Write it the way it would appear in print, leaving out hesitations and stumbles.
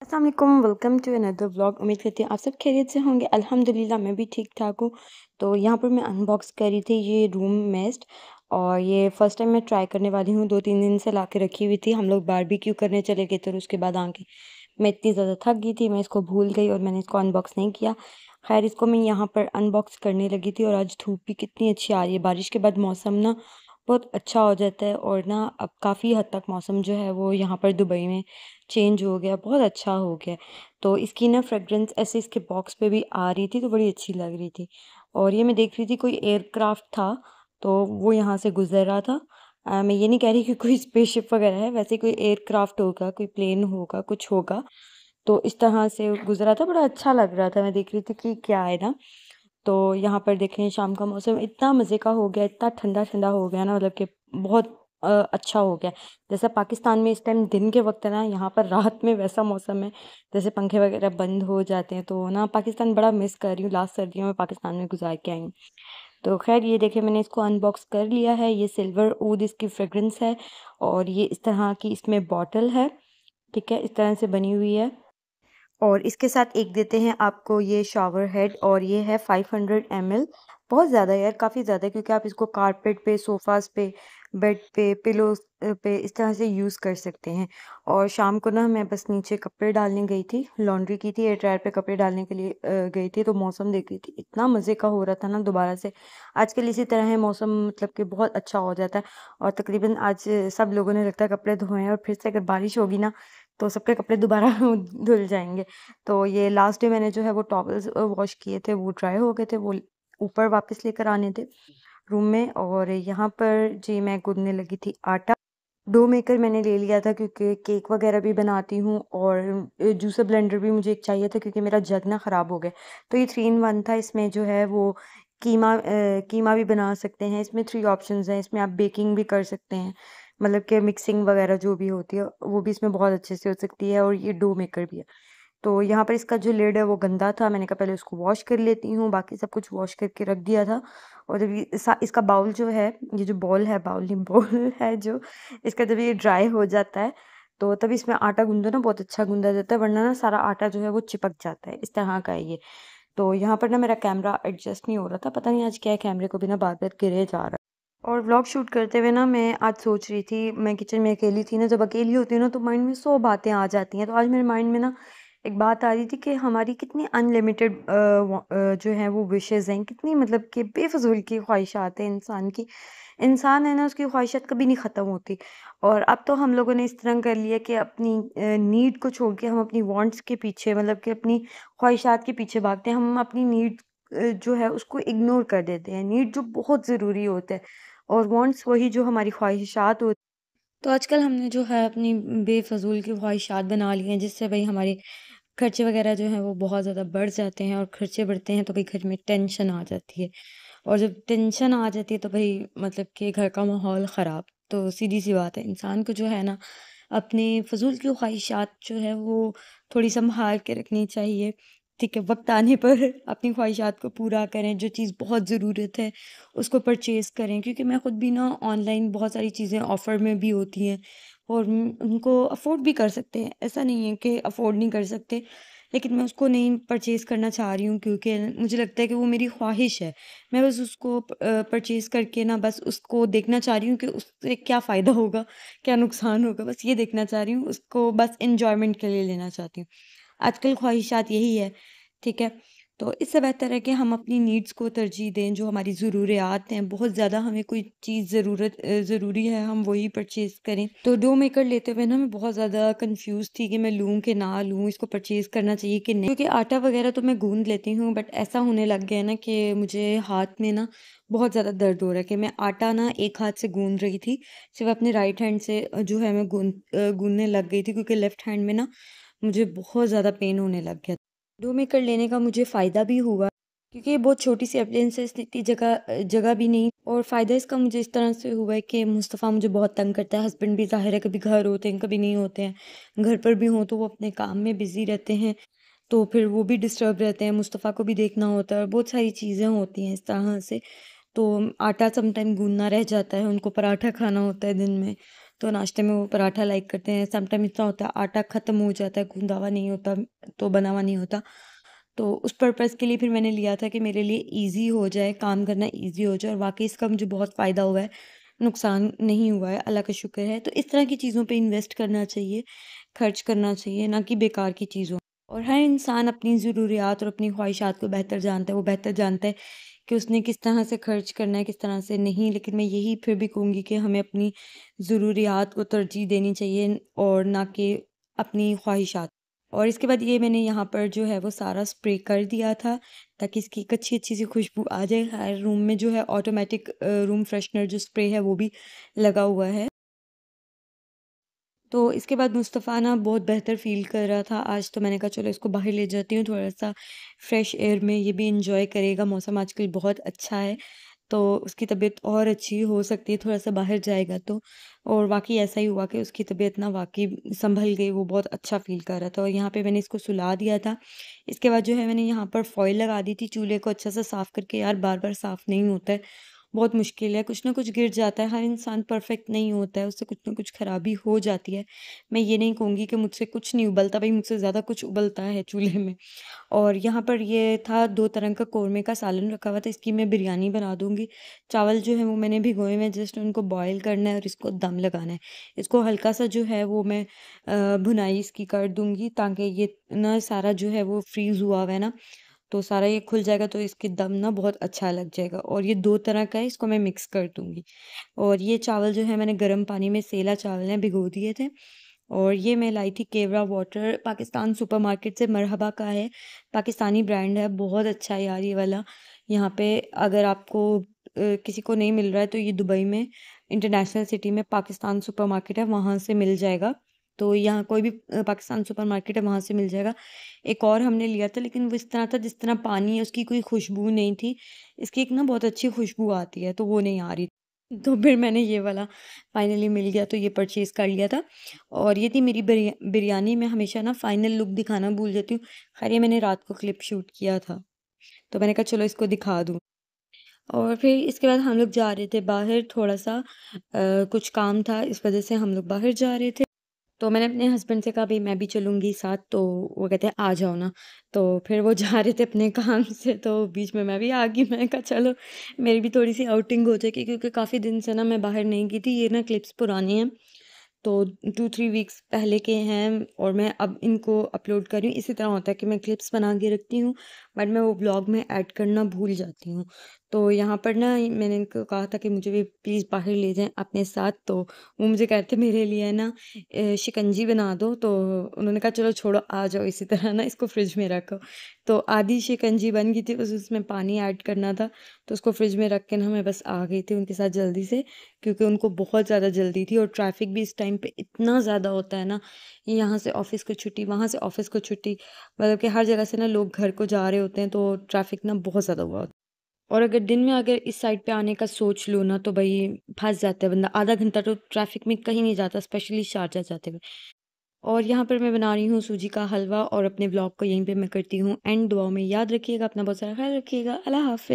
अस्सलाम वालेकुम, welcome to another vlog. उम्मीद करती हूँ आप सब खैरियत से होंगे। अल्हम्दुलिल्लाह मैं भी ठीक ठाक हूँ। तो यहाँ पर मैं अनबॉक्स कर रही थी ये रूम मेस्ट, और ये फ़र्स्ट टाइम मैं ट्राई करने वाली हूँ। 2-3 दिन से ला के रखी हुई थी। हम लोग बारबेक्यू करने चले गए थे और उसके बाद आके मैं इतनी ज़्यादा थक गई थी, मैं इसको भूल गई और मैंने इसको अनबॉक्स नहीं किया। खैर, इसको मैं यहाँ पर अनबॉक्स करने लगी थी और आज धूप भी कितनी अच्छी आ रही है। बारिश के बाद मौसम ना बहुत अच्छा हो जाता है, और ना अब काफ़ी हद तक मौसम जो है वो यहाँ पर दुबई में चेंज हो गया, बहुत अच्छा हो गया है। तो इसकी ना फ्रेग्रेंस ऐसे इसके बॉक्स पे भी आ रही थी, तो बड़ी अच्छी लग रही थी। और ये मैं देख रही थी कोई एयरक्राफ्ट था, तो वो यहाँ से गुज़र रहा था। मैं ये नहीं कह रही कि कोई स्पेसशिप वग़ैरह है, वैसे कोई एयरक्राफ्ट होगा, कोई प्लेन होगा, कुछ होगा। तो इस तरह से गुज़रा था, बड़ा अच्छा लग रहा था। मैं देख रही थी कि क्या है ना, तो यहाँ पर देखें शाम का मौसम इतना मज़े का हो गया, इतना ठंडा-ठंडा हो गया ना, मतलब कि बहुत अच्छा हो गया। जैसा पाकिस्तान में इस टाइम दिन के वक़्त है ना, यहाँ पर रात में वैसा मौसम है, जैसे पंखे वग़ैरह बंद हो जाते हैं। तो ना पाकिस्तान बड़ा मिस कर रही हूँ, लास्ट सर्दियों में पाकिस्तान में गुज़ार के आई हूँ। तो ख़ैर ये देखिए मैंने इसको अनबॉक्स कर लिया है। ये सिल्वर ऊद इसकी फ्रेग्रेंस है, और ये इस तरह की इसमें बॉटल है, ठीक है? इस तरह से बनी हुई है। और इसके साथ एक देते हैं आपको ये शावर हेड, और ये है 500 ml। बहुत ज़्यादा है यार, काफ़ी ज़्यादा है, क्योंकि आप इसको कारपेट पे, सोफ़ाज़ पे, बेड पे, पिलोज़ पे इस तरह से यूज़ कर सकते हैं। और शाम को ना मैं बस नीचे कपड़े डालने गई थी, लॉन्ड्री की थी, एयर ड्रायर पे कपड़े डालने के लिए गई थी, तो मौसम देख रही थी, इतना मज़े का हो रहा था ना दोबारा से। आजकल इसी तरह है मौसम, मतलब कि बहुत अच्छा हो जाता है। और तकरीबन आज सब लोगों ने लगता है कपड़े धोए हैं, और फिर से अगर बारिश होगी ना, तो सबके कपड़े दोबारा धुल जाएँगे। तो ये लास्ट डे मैंने जो है वो टॉवल्स वॉश किए थे, वो ड्राई हो गए थे, वो ऊपर वापस लेकर आने थे रूम में। और यहाँ पर जी मैं गूँथने लगी थी आटा। डो मेकर मैंने ले लिया था, क्योंकि केक वगैरह भी बनाती हूँ, और जूसर ब्लेंडर भी मुझे एक चाहिए था, क्योंकि मेरा जग ना ख़राब हो गया। तो ये 3 इन 1 था। इसमें जो है वो कीमा भी बना सकते हैं। इसमें 3 ऑप्शंस हैं। इसमें आप बेकिंग भी कर सकते हैं, मतलब कि मिक्सिंग वगैरह जो भी होती है, वो भी इसमें बहुत अच्छे से हो सकती है, और ये डो मेकर भी है। तो यहाँ पर इसका जो लिड है वो गंदा था, मैंने कहा पहले उसको वॉश कर लेती हूँ, बाकी सब कुछ वॉश करके रख दिया था। और जब ये इसका बाउल जो है, ये जो बॉल है, बाउल नहीं बॉल है जो, इसका जब ये ड्राई हो जाता है, तो तब इसमें आटा गूँदो ना, बहुत अच्छा गूँदा जाता है, वरना ना सारा आटा जो है वो चिपक जाता है। इस तरह का है ये। तो यहाँ पर ना मेरा कैमरा एडजस्ट नहीं हो रहा था, पता नहीं आज क्या है, कैमरे को भी ना बार-बार गिरे जा रहा है। और व्लॉग शूट करते हुए ना मैं आज सोच रही थी, मैं किचन में अकेली थी ना, जब अकेली होती हूँ ना तो माइंड में 100 बातें आ जाती हैं। तो आज मेरे माइंड में ना एक बात आ रही थी कि हमारी कितनी अनलिमिटेड जो है वो विशेज़ हैं, कितनी मतलब कि बेफिज़ूल की ख्वाहिशात हैं इंसान की। इंसान है ना, उसकी ख्वाहिशात कभी नहीं ख़त्म होती। और अब तो हम लोगों ने इस तरह कर लिया कि अपनी नीड को छोड़ के हम अपनी वांट्स के पीछे, मतलब कि अपनी ख्वाहिशात के पीछे भागते हैं। हम अपनी नीड जो है उसको इग्नोर कर देते हैं। नीड जो बहुत ज़रूरी होता है, और वांट्स वही जो हमारी ख्वाहिशात होती। तो आजकल हमने जो है अपनी बेफज़ूल की ख्वाहिशात बना ली हैं, जिससे भई हमारे खर्चे वग़ैरह जो हैं वो बहुत ज़्यादा बढ़ जाते हैं, और खर्चे बढ़ते हैं तो भई घर में टेंशन आ जाती है। और जब टेंशन आ जाती है तो भई मतलब कि घर का माहौल ख़राब। तो सीधी-सी बात है, इंसान को जो है ना अपने फ़िज़ूल की ख्वाहिशात जो है वो थोड़ी सँभाल के रखनी चाहिए। ठीक है, वक़्त आने पर अपनी ख्वाहिशात को पूरा करें, जो चीज़ बहुत ज़रूरत है उसको परचेज़ करें। क्योंकि मैं खुद भी ना ऑनलाइन बहुत सारी चीज़ें ऑफ़र में भी होती हैं, और उनको अफ़ोर्ड भी कर सकते हैं। ऐसा नहीं है कि अफ़ोर्ड नहीं कर सकते, लेकिन मैं उसको नहीं परचेज़ करना चाह रही हूँ, क्योंकि मुझे लगता है कि वो मेरी ख्वाहिश है। मैं बस उसको परचेज़ करके ना बस उसको देखना चाह रही हूँ कि उससे क्या फ़ायदा होगा, क्या नुकसान होगा, बस ये देखना चाह रही हूँ। उसको बस एन्जॉयमेंट के लिए लेना चाहती हूँ। आजकल ख्वाहिशात यही है, ठीक है? तो इससे बेहतर है कि हम अपनी नीड्स को तरजीह दें, जो हमारी ज़रूरियात हैं, बहुत ज़्यादा हमें कोई चीज़ ज़रूरी है, हम वही परचेज़ करें। तो डो मेकर लेते हुए ना मैं बहुत ज़्यादा कन्फ्यूज़ थी कि मैं लूँ कि ना लूँ, इसको परचेज़ करना चाहिए कि नहीं? क्योंकि आटा वग़ैरह तो मैं गूँध लेती हूँ, बट ऐसा होने लग गया है ना कि मुझे हाथ में ना बहुत ज़्यादा दर्द हो रहा है, कि मैं आटा ना एक हाथ से गूँध रही थी, सिर्फ़ अपने राइट हैंड से जो है मैं गूँधने लग गई थी, क्योंकि लेफ्ट हैंड में ना मुझे बहुत ज़्यादा पेन होने लग गया। डो मेकर लेने का मुझे फ़ायदा भी हुआ, क्योंकि ये बहुत छोटी-सी अप्लायंस है, इतनी जगह भी नहीं। और फ़ायदा इसका मुझे इस तरह से हुआ है कि मुस्तफ़ा मुझे बहुत तंग करता है। हस्बैंड भी ज़ाहिर है कभी घर होते हैं, कभी नहीं होते हैं। घर पर भी हों तो वो अपने काम में बिज़ी रहते हैं, तो फिर वो भी डिस्टर्ब रहते हैं। मुस्तफ़ा को भी देखना होता है, और बहुत सारी चीज़ें होती हैं इस तरह से। तो आटा समटाइम गूँदना रह जाता है, उनको पराठा खाना होता है दिन में। तो नाश्ते में वो पराठा लाइक करते हैं। समटाइम इतना होता है आटा ख़त्म हो जाता है, गूँधा हुआ नहीं होता, तो बना हुआ नहीं होता। तो उस पर्पज़ के लिए फिर मैंने लिया था कि मेरे लिए ईज़ी हो जाए, काम करना ईज़ी हो जाए, और वाक़ई इसका मुझे बहुत फ़ायदा हुआ है, नुकसान नहीं हुआ है, अल्लाह का शुक्र है। तो इस तरह की चीज़ों पे इन्वेस्ट करना चाहिए, खर्च करना चाहिए, ना कि बेकार की चीज़ों। और हर इंसान अपनी ज़रूरियात और अपनी ख्वाहिशात को बेहतर जानता है, वो बेहतर जानता है कि उसने किस तरह से खर्च करना है, किस तरह से नहीं। लेकिन मैं यही फिर भी कहूँगी कि हमें अपनी ज़रूरियात को तरजीह देनी चाहिए और ना कि अपनी ख्वाहिशात। और इसके बाद ये मैंने यहाँ पर जो है वो सारा स्प्रे कर दिया था, ताकि इसकी एक अच्छी-अच्छी सी खुशबू आ जाए। हर रूम में जो है ऑटोमेटिक रूम फ्रेशनर जो स्प्रे है वो भी लगा हुआ है। तो इसके बाद मुस्तफ़ा ना बहुत बेहतर फ़ील कर रहा था। आज तो मैंने कहा चलो इसको बाहर ले जाती हूँ, थोड़ा-सा फ्रेश एयर में ये भी एन्जॉय करेगा। मौसम आजकल बहुत अच्छा है, तो उसकी तबीयत और अच्छी हो सकती है थोड़ा-सा बाहर जाएगा तो। और वाक़ई ऐसा ही हुआ कि उसकी तबीयत ना वाक़ई सँभल गई, वो बहुत अच्छा फ़ील कर रहा था। और यहाँ पे मैंने इसको सुला दिया था। इसके बाद जो है मैंने यहाँ पर फ़ॉइल लगा दी थी चूल्हे को अच्छा सा साफ़ करके। यार बार-बार साफ़ नहीं होता है, बहुत मुश्किल है, कुछ ना कुछ गिर जाता है। हर इंसान परफ़ेक्ट नहीं होता है, उससे कुछ ना कुछ ख़राबी हो जाती है। मैं ये नहीं कहूँगी कि मुझसे कुछ नहीं उबलता, भई मुझसे ज़्यादा कुछ उबलता है चूल्हे में। और यहाँ पर ये था 2 तरह का कौरमे का सालन रखा हुआ था, इसकी मैं बिरयानी बना दूँगी। चावल जो है वो मैंने भिगोए हुए हैं, जस्ट उनको बॉयल करना है और इसको दम लगाना है। इसको हल्का-सा जो है वो मैं भुनाई इसकी कर दूँगी, ताकि ये ना सारा जो है वो फ्रीज़ हुआ हुआ है ना, तो सारा ये खुल जाएगा, तो इसकी दम ना बहुत अच्छा लग जाएगा। और ये 2 तरह का है, इसको मैं मिक्स कर दूँगी। और ये चावल जो है मैंने गर्म पानी में, सेला चावल हैं, भिगो दिए थे। और ये मैं लाई थी केवड़ा वाटर, पाकिस्तान सुपरमार्केट से, मरहबा का है, पाकिस्तानी ब्रांड है, बहुत अच्छा है यार ये वाला। यहाँ पे अगर आपको किसी को नहीं मिल रहा है तो ये दुबई में इंटरनेशनल सिटी में पाकिस्तान सुपरमार्केट है, वहाँ से मिल जाएगा। तो यहाँ कोई भी पाकिस्तान सुपरमार्केट है, वहाँ से मिल जाएगा। एक और हमने लिया था, लेकिन वो इस तरह था जिस तरह पानी है, उसकी कोई खुशबू नहीं थी। इसकी एक ना बहुत अच्छी खुशबू आती है, तो वो नहीं आ रही। तो फिर मैंने ये वाला फाइनली मिल गया, तो ये परचेज़ कर लिया था। और ये थी मेरी बिरयानी। मैं हमेशा ना फाइनल लुक दिखाना भूल जाती हूँ। ख़ैर ये मैंने रात को क्लिप शूट किया था, तो मैंने कहा चलो इसको दिखा दूँ। और फिर इसके बाद हम लोग जा रहे थे बाहर, थोड़ा-सा कुछ काम था, इस वज़ह से हम लोग बाहर जा रहे थे। तो मैंने अपने हस्बैंड से कहा भई मैं भी चलूँगी साथ, तो वो कहते हैं आ जाओ ना। तो फिर वो जा रहे थे अपने काम से, तो बीच में मैं भी आ गई। मैंने कहा चलो मेरी भी थोड़ी-सी आउटिंग हो जाएगी, क्योंकि काफ़ी दिन से ना मैं बाहर नहीं गई थी। ये ना क्लिप्स पुरानी हैं, तो 2-3 वीक्स पहले के हैं, और मैं अब इनको अपलोड कर रही हूँ। इसी तरह होता है कि मैं क्लिप्स बना के रखती हूँ, बट मैं वो व्लॉग में ऐड करना भूल जाती हूँ। तो यहाँ पर ना मैंने इनको कहा था कि मुझे भी प्लीज़ बाहर ले जाएँ अपने साथ, तो वो मुझे कह रहे थे मेरे लिए ना शिकंजी बना दो। तो उन्होंने कहा चलो छोड़ो, आ जाओ, इसी तरह ना इसको फ्रिज में रखो। तो आधी शिकंजी बन गई थी, बस उसमें पानी ऐड करना था, तो उसको फ्रिज में रख के ना मैं बस आ गई थी उनके साथ जल्दी से, क्योंकि उनको बहुत ज़्यादा जल्दी थी। और ट्रैफ़िक भी इस टाइम पे इतना ज़्यादा होता है ना, ये यहाँ से ऑफ़िस को छुट्टी, वहाँ से ऑफ़िस को छुट्टी, मतलब कि हर जगह से ना लोग घर को जा रहे होते हैं, तो ट्रैफ़िक ना बहुत ज़्यादा हुआ होता है। और अगर दिन में अगर इस साइड पे आने का सोच लो ना, तो भई फँस जाता है बंदा, आधा घंटा तो ट्रैफ़िक में कहीं नहीं जाता, स्पेशली शारजाह जाते हुए। और यहाँ पर मैं बना रही हूँ सूजी का हलवा, और अपने व्लॉग को यहीं पे मैं करती हूँ एंड। दुआओं में याद रखिएगा, अपना बहुत सारा ख़्याल रखिएगा। अल्लाह हाफ़िज़।